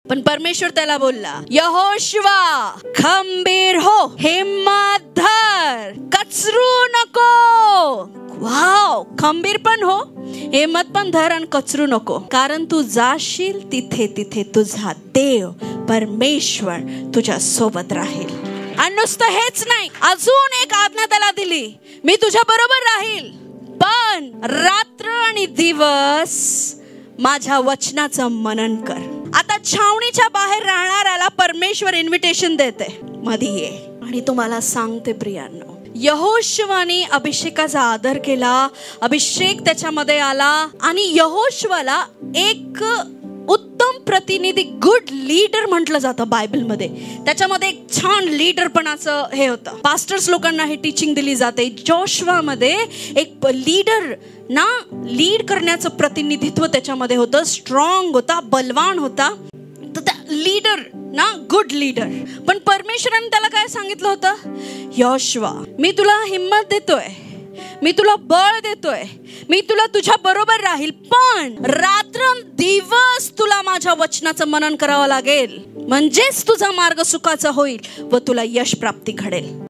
पण परमेश्वर त्याला बोलला, यहोशुवा खंबीर हो, हिम्मत धर, कचरू नको. वाव, खंबीर पण हो, हिम्मत पण धर आणि कचरू नको, कारण तू जाशील तिथे तिथे तुझा देव परमेश्वर तुझ्या सोबत राहील. आणि नुसतं हेच नाही, अजून एक आज्ञा त्याला दिली, मी तुझ्या बरोबर राहील, पण रात्र आणि दिवस माझ्या वचनाचं मनन कर. आता छावणीच्या बाहेर राहणाऱ्याला परमेश्वर इन्व्हिटेशन देते, मध्ये ये. आणि तुम्हाला सांगते प्रियांनो, यहोशुवाने अभिषेकाचा आदर केला, अभिषेक त्याच्यामध्ये आला आणि यहोशुवाला एक उत्तम प्रतिनिधी, गुड लीडर म्हटलं जातं बायबलमध्ये. त्याच्यामध्ये एक छान लीडरपणाचं हे होतं. पास्टर्स लोकांना हे टीचिंग दिली जाते. जोशुवामध्ये एक लीडर ना, लीड करण्याचं प्रतिनिधित्व त्याच्यामध्ये होतं. स्ट्रॉंग होता, बलवान होता. तर त्या लीडर ना, गुड लीडर. पण परमेश्वराने त्याला काय सांगितलं होतं, योशुवा मी तुला हिम्मत देतोय, मी तुला बळ देतोय, मी तुला तुझ्या बरोबर राहील, पण रात्र दिवस तुला माझ्या वचनाचं मनन करावं लागेल, म्हणजेच तुझा मार्ग सुखाचा होईल व तुला यश प्राप्ती घडेल.